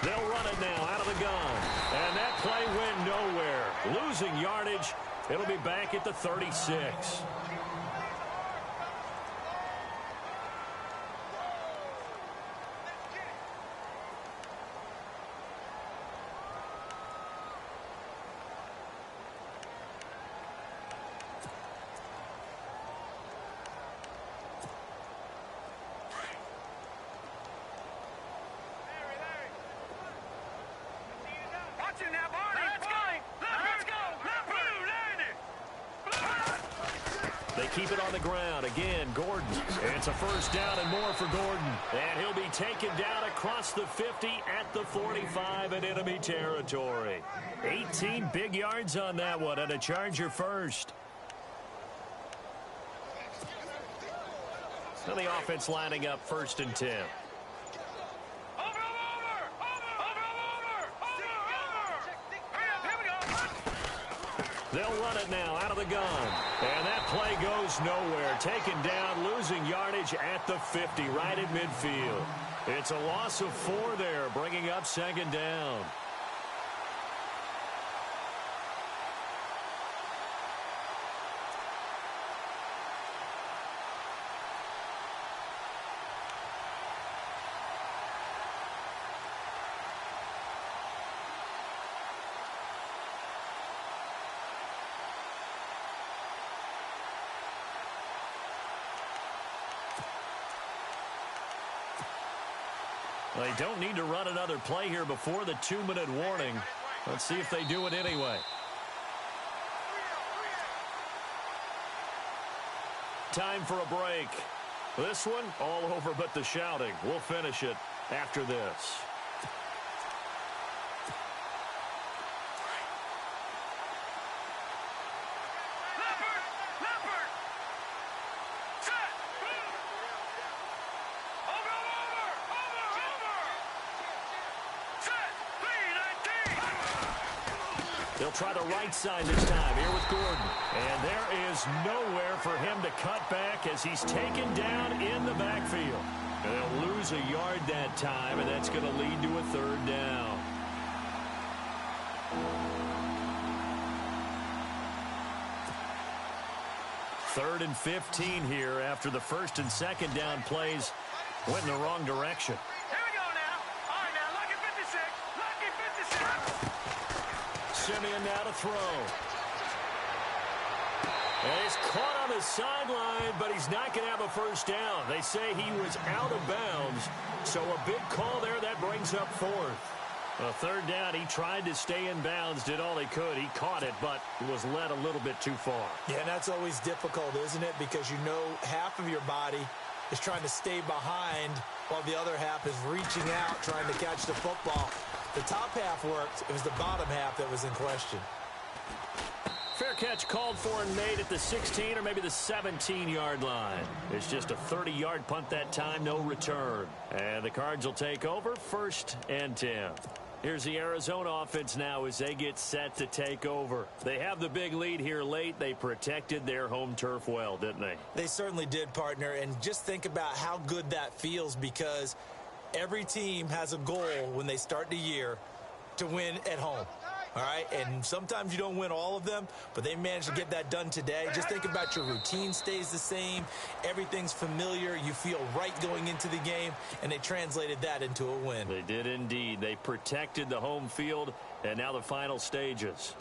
They'll run it now out of the gun. And that play went nowhere. Losing yardage. It'll be back at the 36. They keep it on the ground. Again, Gordon. And it's a first down and more for Gordon. And he'll be taken down across the 50 at the 45 in enemy territory. 18 big yards on that one, and a Charger first. So the offense lining up 1st and 10. They'll run it now out of the gun. And that play goes nowhere. Taken down, losing yardage at the 50, right at midfield. It's a loss of 4 there, bringing up 2nd down. They don't need to run another play here before the 2-minute warning. Let's see if they do it anyway. Time for a break. This one, all over but the shouting. We'll finish it after this. They'll try the right side this time here with Gordon. And there is nowhere for him to cut back as he's taken down in the backfield. And they'll lose a yard that time, and that's going to lead to a third down. Third and 15 here after the first and second down plays went in the wrong direction. Here we go now. All right, now, lucky 56. Lucky 56. Simeon now to throw. And he's caught on the sideline, but he's not going to have a first down. They say he was out of bounds, so a big call there that brings up fourth. A third down, he tried to stay in bounds, did all he could. He caught it, but was led a little bit too far. Yeah, and that's always difficult, isn't it? Because you know half of your body is trying to stay behind while the other half is reaching out, trying to catch the football. The top half worked. It was the bottom half that was in question. Fair catch called for and made at the 16 or maybe the 17-yard line. It's just a 30-yard punt that time, no return. And the Cards will take over, 1st and 10. Here's the Arizona offense now as they get set to take over. They have the big lead here late. They protected their home turf well, didn't they? They certainly did, partner. And just think about how good that feels, because every team has a goal when they start the year to win at home. All right, and sometimes you don't win all of them, but they managed to get that done today. Just think about your routine stays the same. Everything's familiar. You feel right going into the game, and they translated that into a win. They did indeed. They protected the home field, and now the final stages.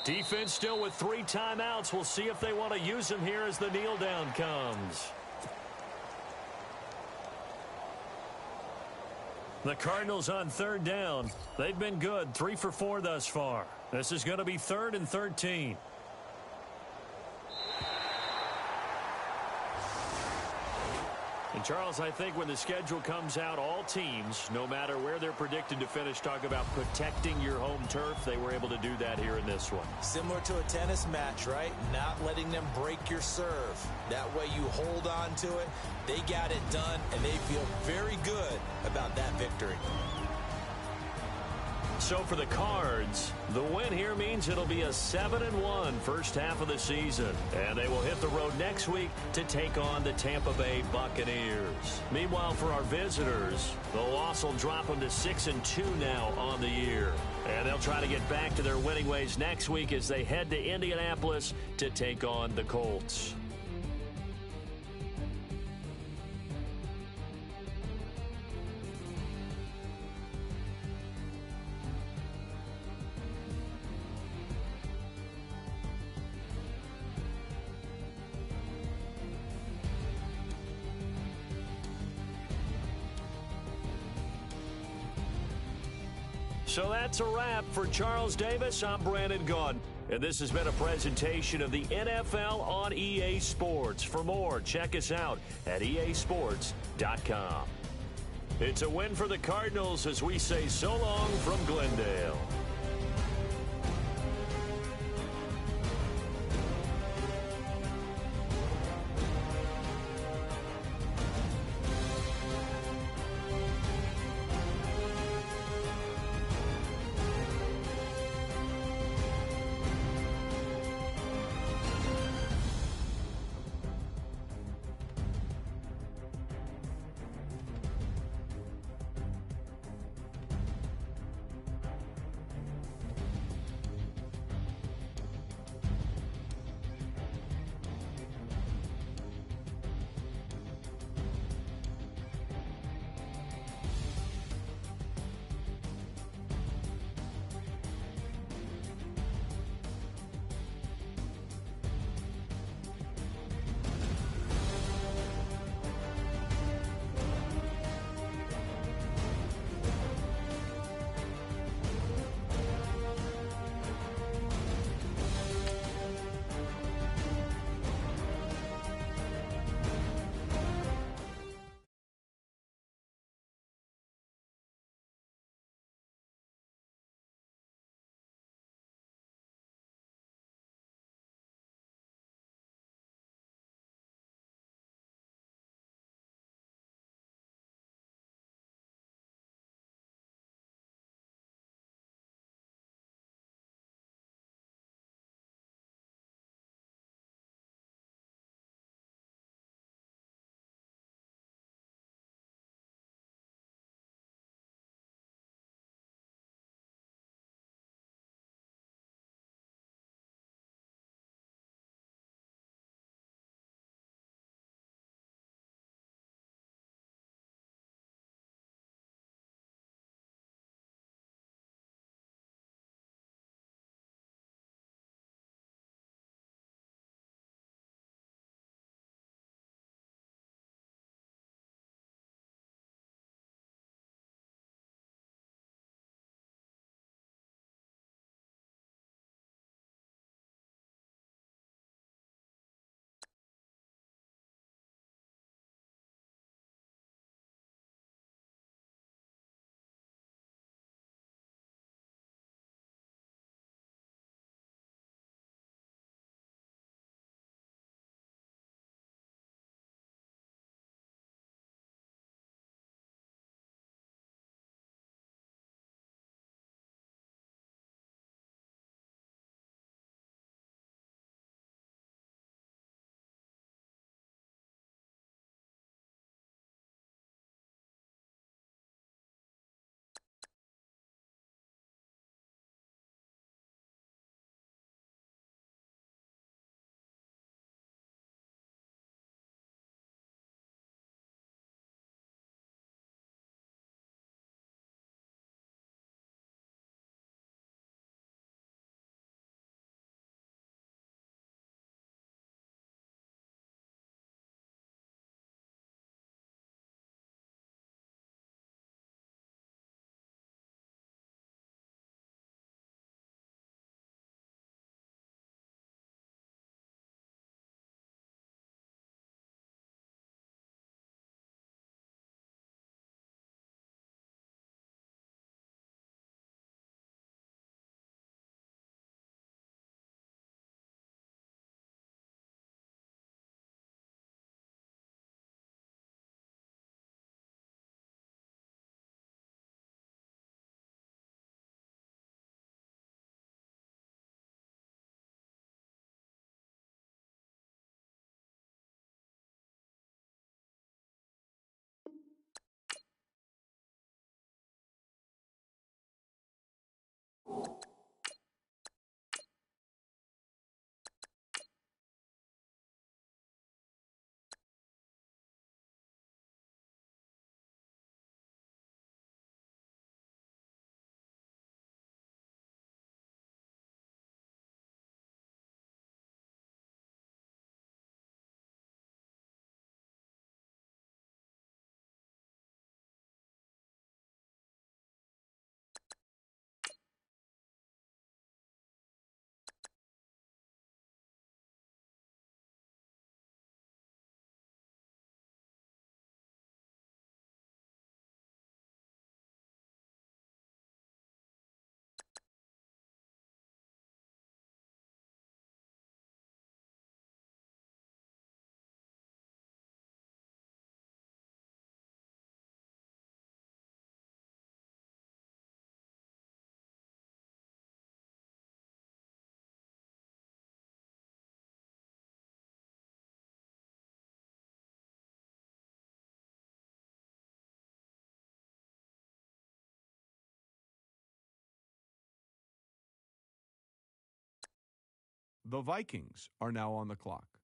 Defense still with 3 timeouts. We'll see if they want to use them here as the kneel down comes. The Cardinals on 3rd down. They've been good, 3 for 4 thus far. This is going to be 3rd and 13. And Charles, I think when the schedule comes out, all teams, no matter where they're predicted to finish, talk about protecting your home turf. They were able to do that here in this one. Similar to a tennis match, right? Not letting them break your serve. That way you hold on to it. They got it done, and they feel very good about that victory. So for the Cards, the win here means it'll be a 7-1 first half of the season. And they will hit the road next week to take on the Tampa Bay Buccaneers. Meanwhile, for our visitors, the loss will drop them to 6-2 now on the year. And they'll try to get back to their winning ways next week as they head to Indianapolis to take on the Colts. So that's a wrap. For Charles Davis, I'm Brandon Gaudin. And this has been a presentation of the NFL on EA Sports. For more, check us out at easports.com. It's a win for the Cardinals as we say so long from Glendale. The Vikings are now on the clock.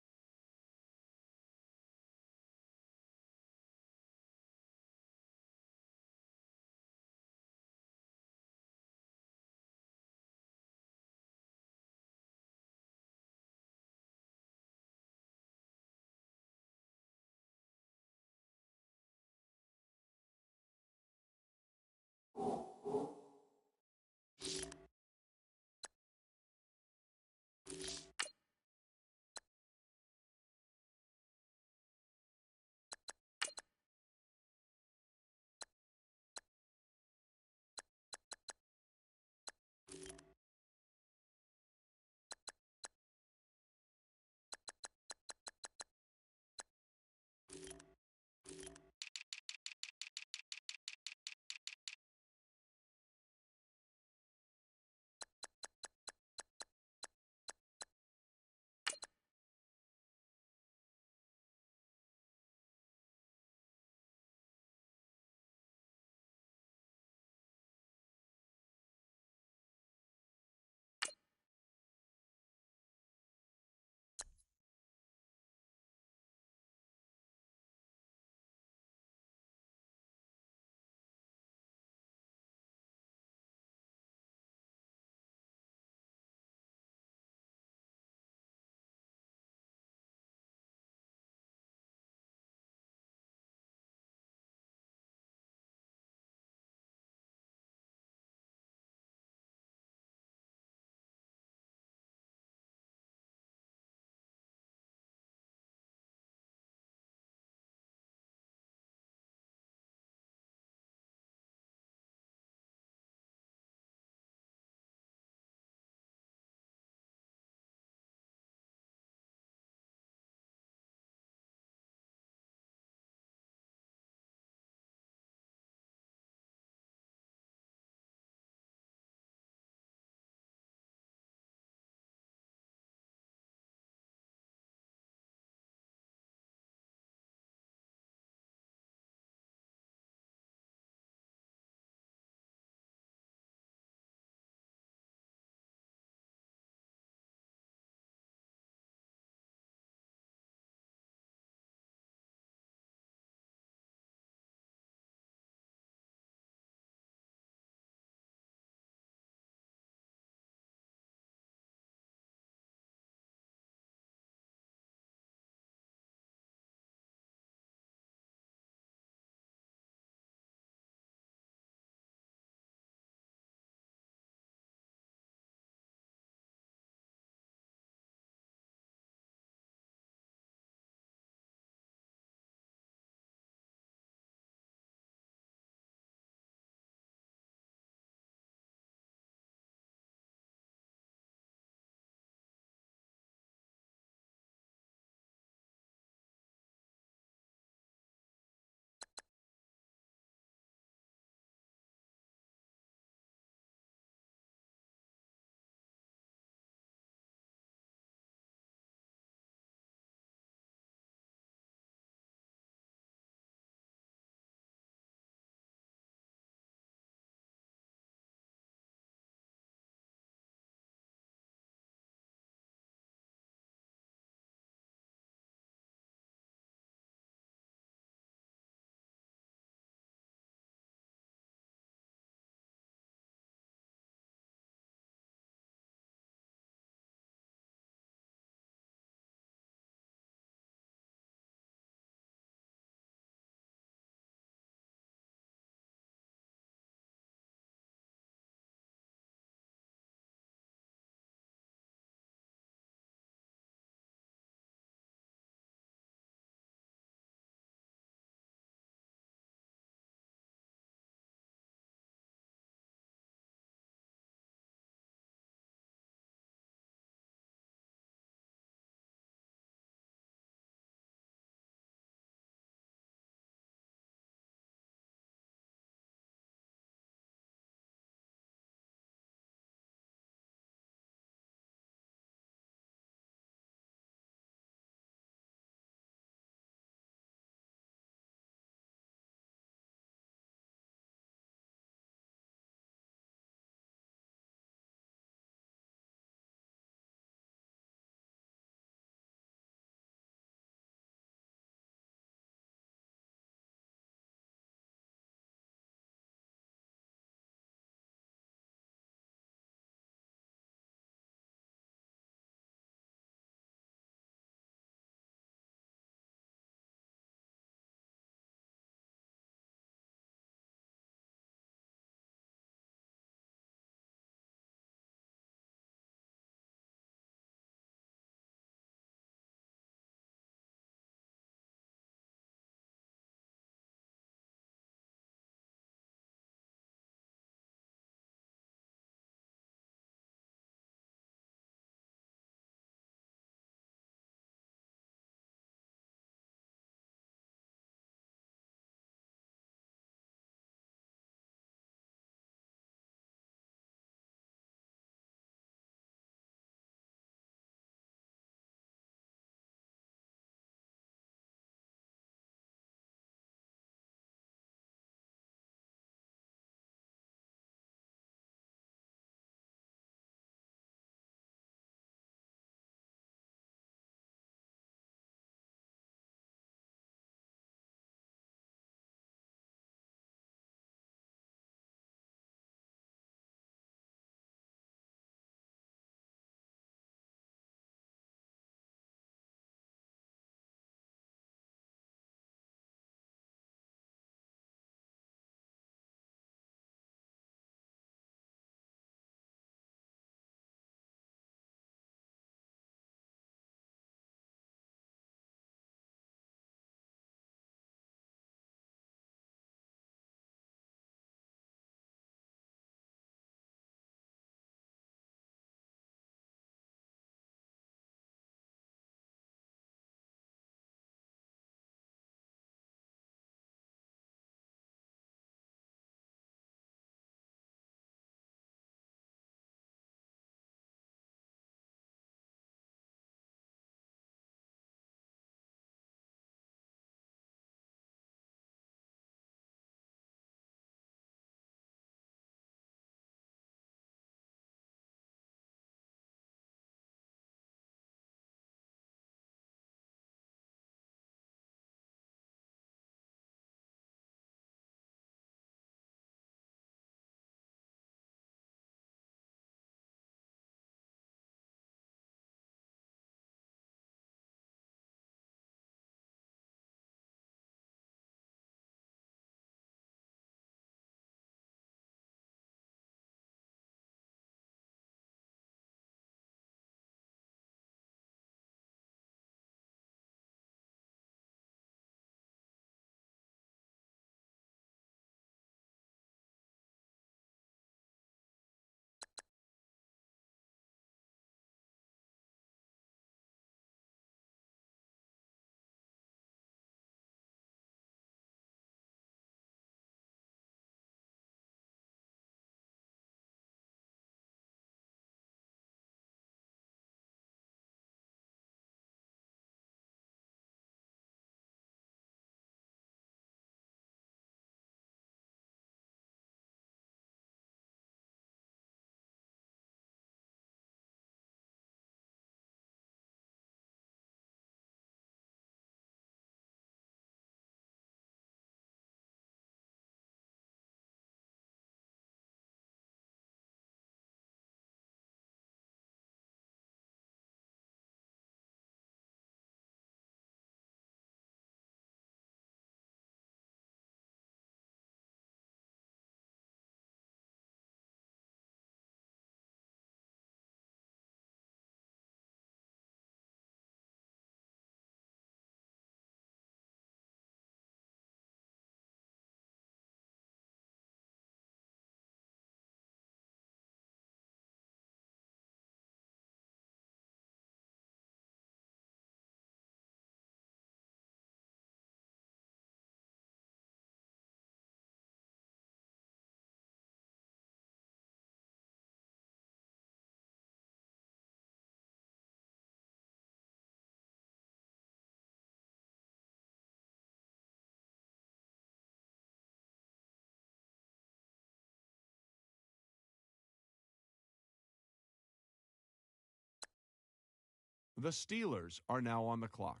The Steelers are now on the clock.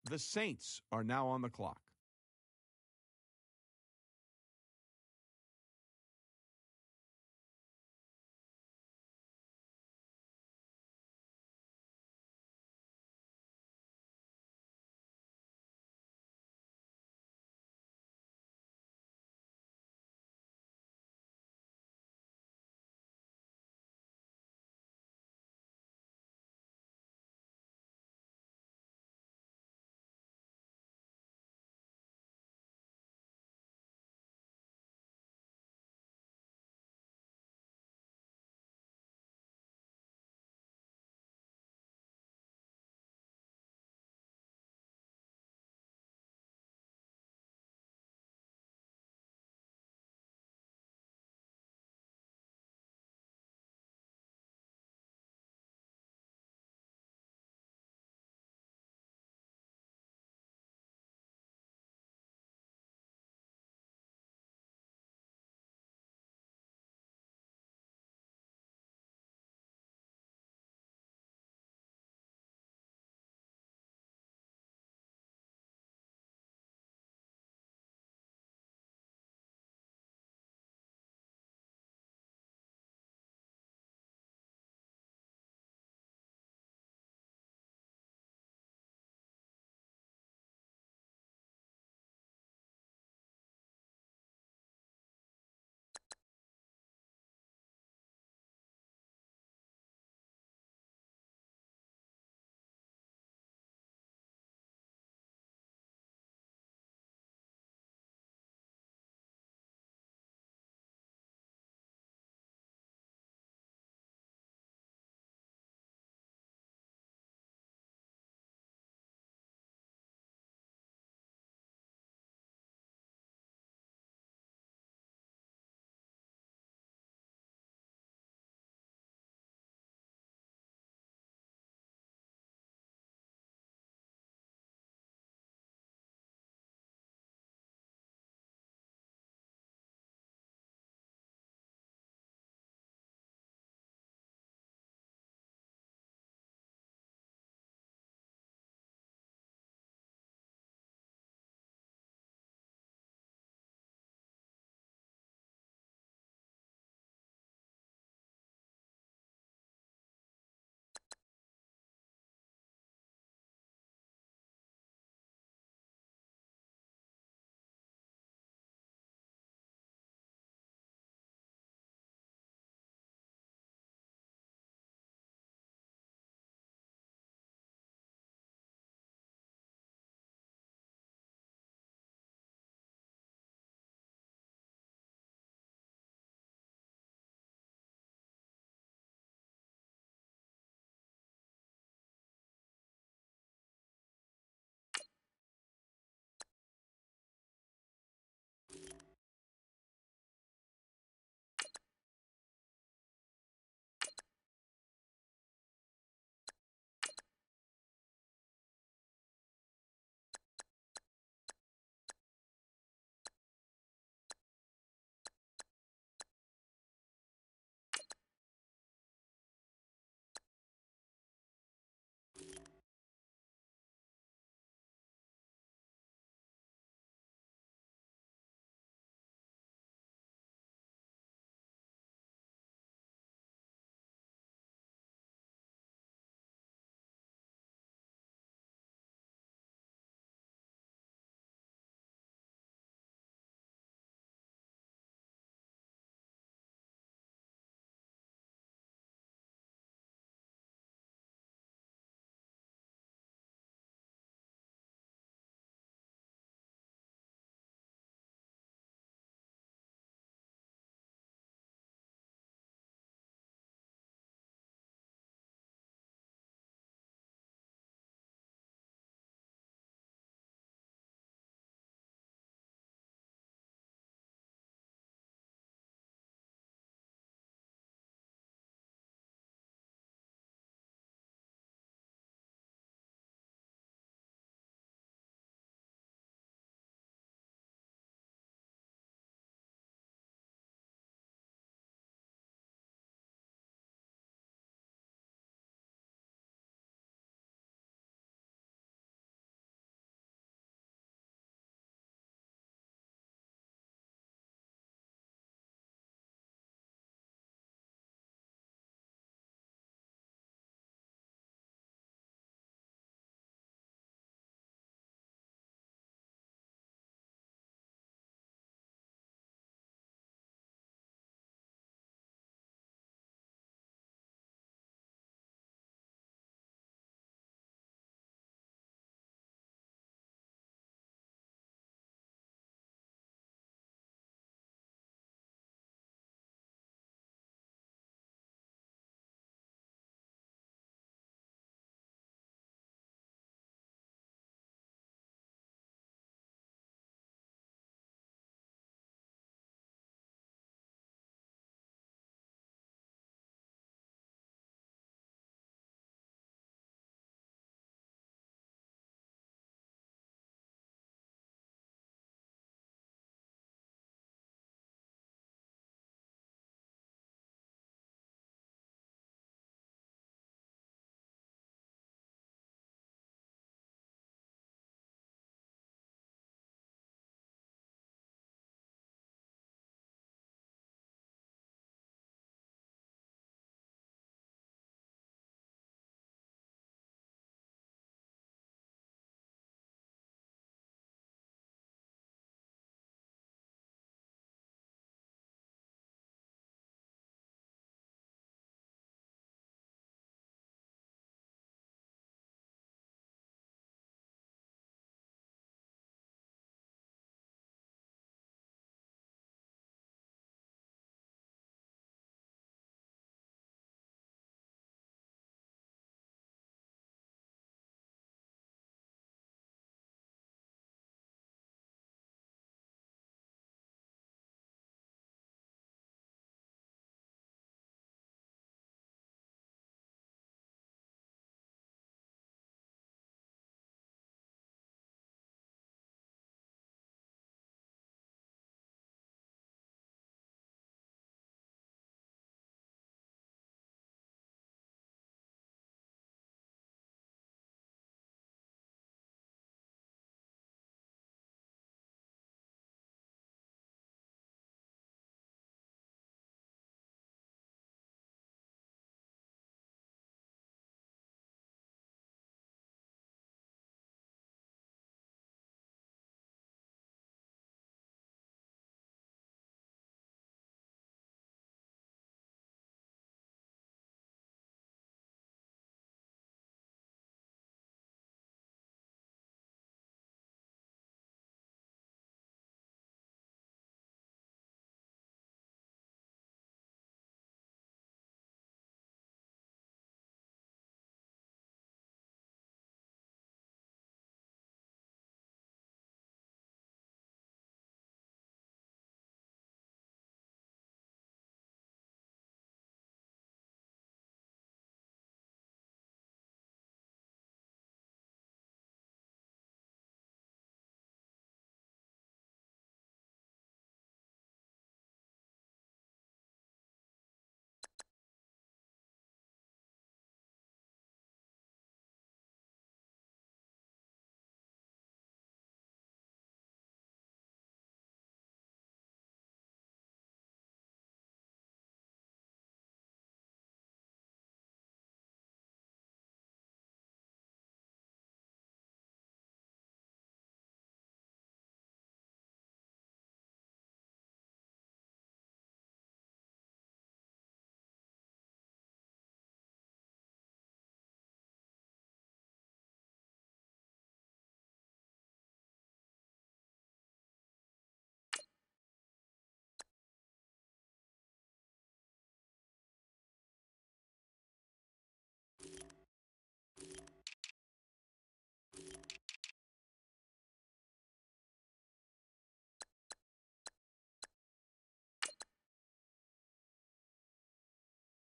The Saints are now on the clock.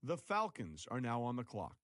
The Falcons are now on the clock.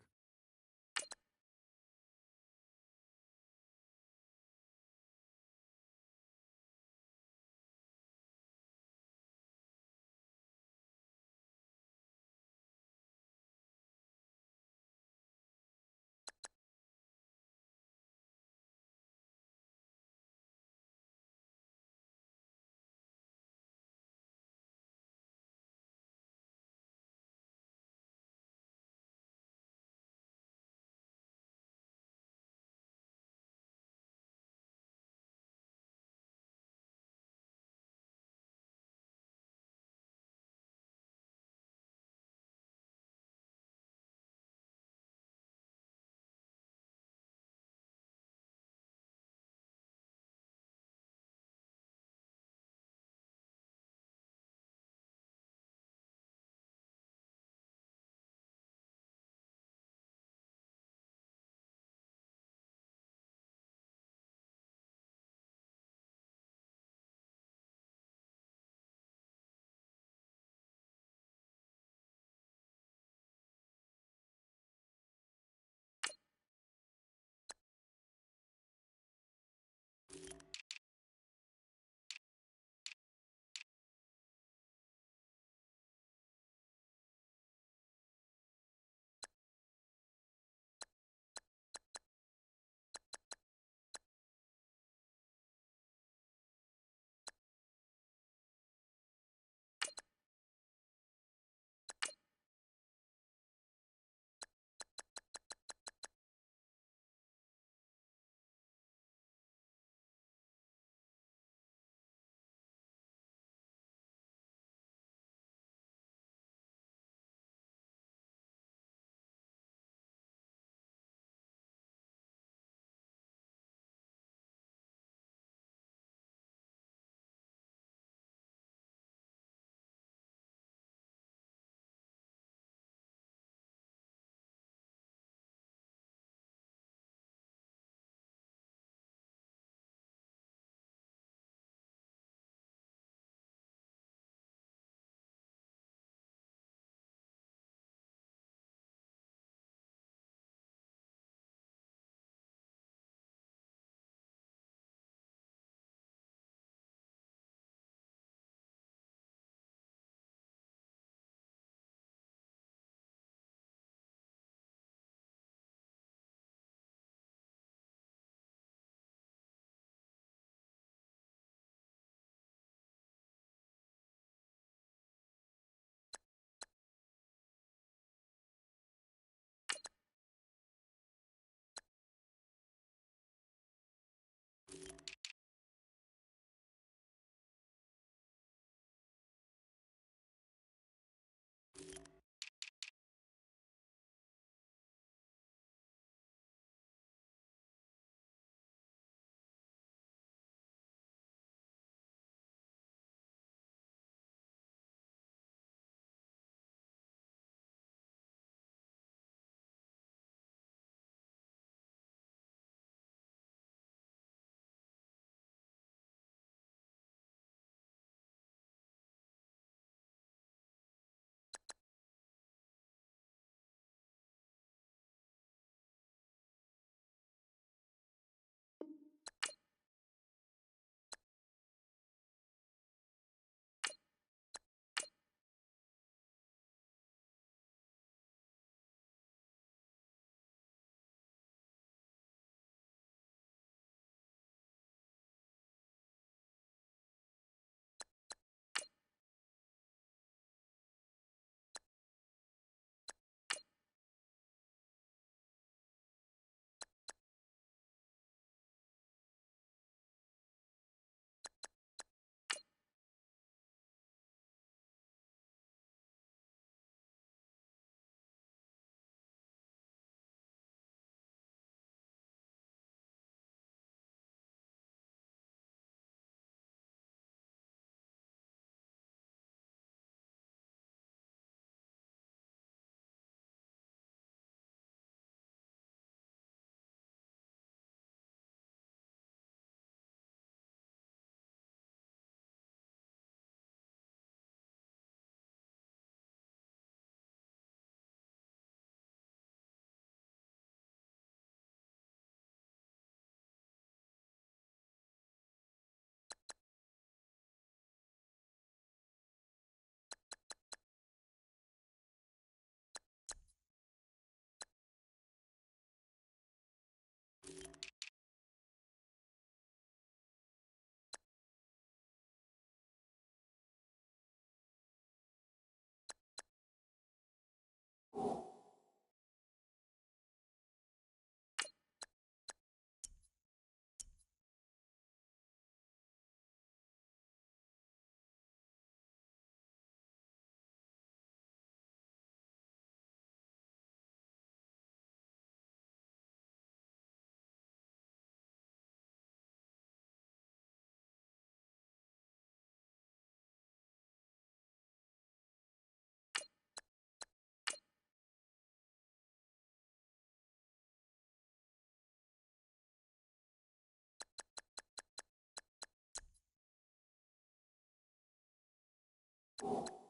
Bye.